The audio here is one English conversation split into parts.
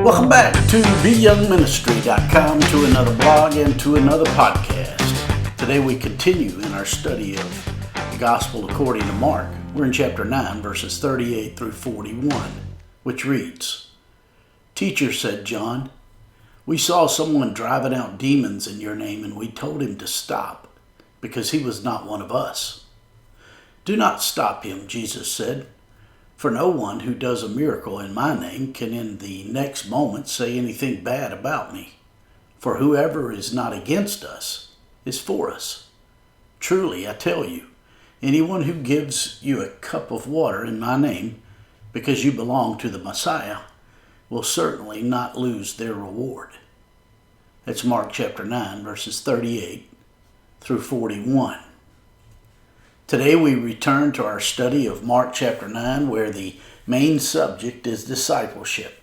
Welcome back to BYoungMinistry.com, to another blog and to another podcast. Today we continue in our study of the Gospel according to Mark. We're in chapter 9, verses 38 through 41, which reads, "Teacher," said John, "we saw someone driving out demons in your name, and we told him to stop, because he was not one of us." "Do not stop him," Jesus said. "For no one who does a miracle in my name can in the next moment say anything bad about me. For whoever is not against us is for us. Truly, I tell you, anyone who gives you a cup of water in my name, because you belong to the Messiah, will certainly not lose their reward." That's Mark chapter 9, verses 38 through 41. Today we return to our study of Mark chapter 9, where the main subject is discipleship.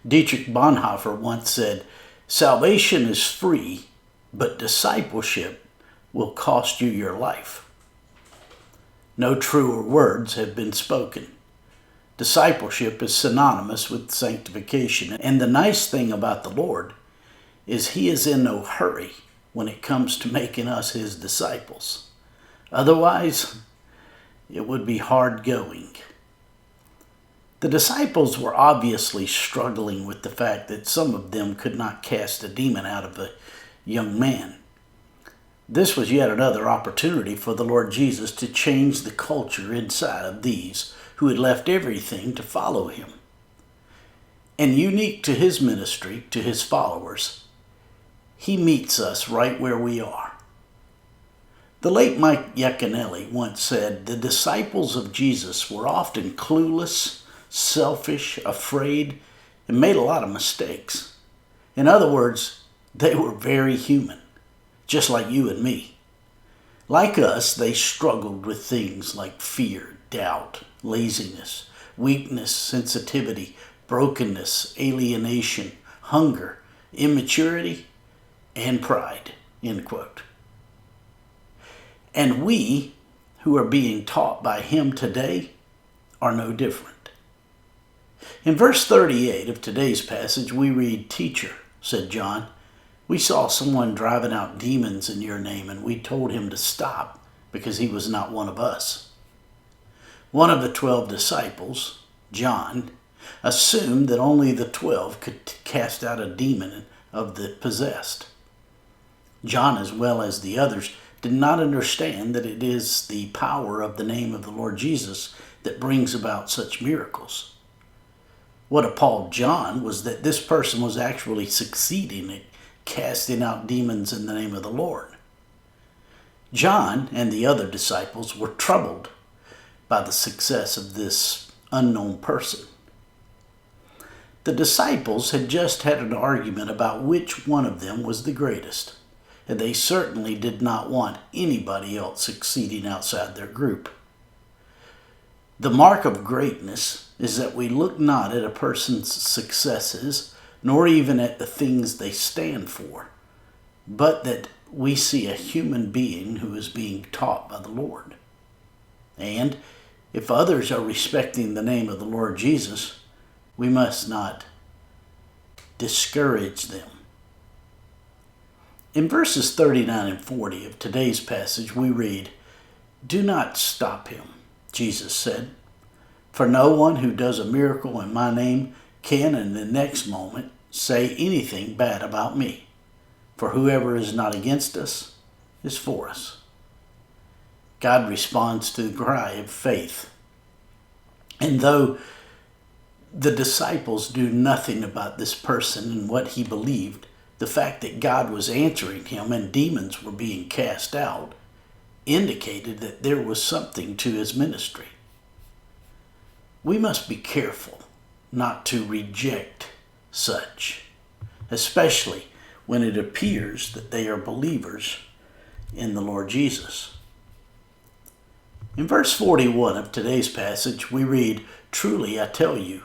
Dietrich Bonhoeffer once said, "Salvation is free, but discipleship will cost you your life." No truer words have been spoken. Discipleship is synonymous with sanctification, and the nice thing about the Lord is He is in no hurry when it comes to making us His disciples. Otherwise, it would be hard going. The disciples were obviously struggling with the fact that some of them could not cast a demon out of a young man. This was yet another opportunity for the Lord Jesus to change the culture inside of these who had left everything to follow Him. And unique to His ministry, to His followers, He meets us right where we are. The late Mike Yaconelli once said, "The disciples of Jesus were often clueless, selfish, afraid, and made a lot of mistakes. In other words, they were very human, just like you and me. Like us, they struggled with things like fear, doubt, laziness, weakness, sensitivity, brokenness, alienation, hunger, immaturity, and pride." End quote. And we, who are being taught by Him today, are no different. In verse 38 of today's passage, we read, "Teacher," said John, "we saw someone driving out demons in your name, and we told him to stop because he was not one of us." One of the 12 disciples, John, assumed that only the 12 could cast out a demon of the possessed. John, as well as the others, did not understand that it is the power of the name of the Lord Jesus that brings about such miracles. What appalled John was that this person was actually succeeding at casting out demons in the name of the Lord. John and the other disciples were troubled by the success of this unknown person. The disciples had just had an argument about which one of them was the greatest, and they certainly did not want anybody else succeeding outside their group. The mark of greatness is that we look not at a person's successes, nor even at the things they stand for, but that we see a human being who is being taught by the Lord. And if others are respecting the name of the Lord Jesus, we must not discourage them. In verses 39 and 40 of today's passage, we read, "Do not stop him," Jesus said. "For no one who does a miracle in my name can in the next moment say anything bad about me. For whoever is not against us is for us." God responds to the cry of faith. And though the disciples knew nothing about this person and what he believed, the fact that God was answering him and demons were being cast out indicated that there was something to his ministry. We must be careful not to reject such, especially when it appears that they are believers in the Lord Jesus. In verse 41 of today's passage, we read, "Truly, I tell you,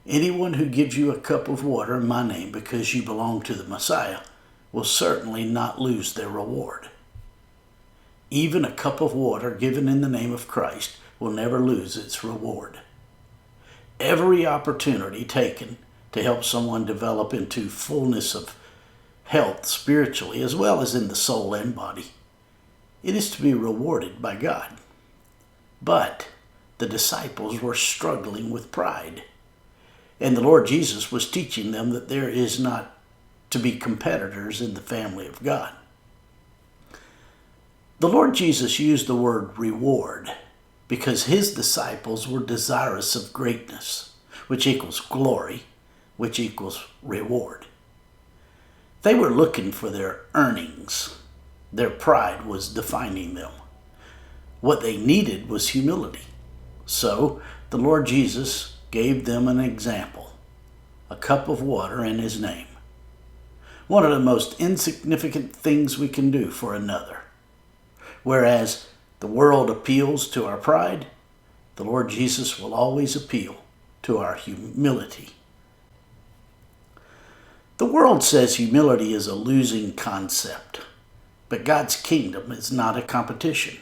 anyone who gives you a cup of water in my name because you belong to the Messiah will certainly not lose their reward." Even a cup of water given in the name of Christ will never lose its reward. Every opportunity taken to help someone develop into fullness of health spiritually as well as in the soul and body, it is to be rewarded by God. But the disciples were struggling with pride, and the Lord Jesus was teaching them that there is not to be competitors in the family of God. The Lord Jesus used the word reward because his disciples were desirous of greatness, which equals glory, which equals reward. They were looking for their earnings. Their pride was defining them. What they needed was humility. So the Lord Jesus gave them an example, a cup of water in his name. One of the most insignificant things we can do for another. Whereas the world appeals to our pride, the Lord Jesus will always appeal to our humility. The world says humility is a losing concept, but God's kingdom is not a competition.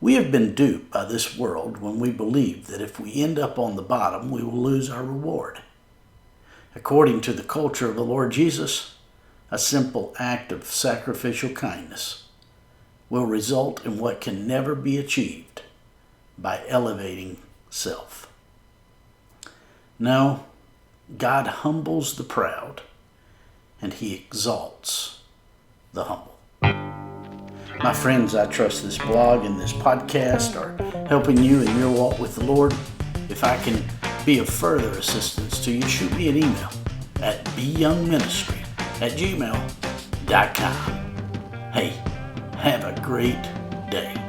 We have been duped by this world when we believe that if we end up on the bottom, we will lose our reward. According to the culture of the Lord Jesus, a simple act of sacrificial kindness will result in what can never be achieved by elevating self. No, God humbles the proud, and he exalts the humble. My friends, I trust this blog and this podcast are helping you in your walk with the Lord. If I can be of further assistance to you, shoot me an email at BYoungMinistry@gmail.com. Hey, have a great day.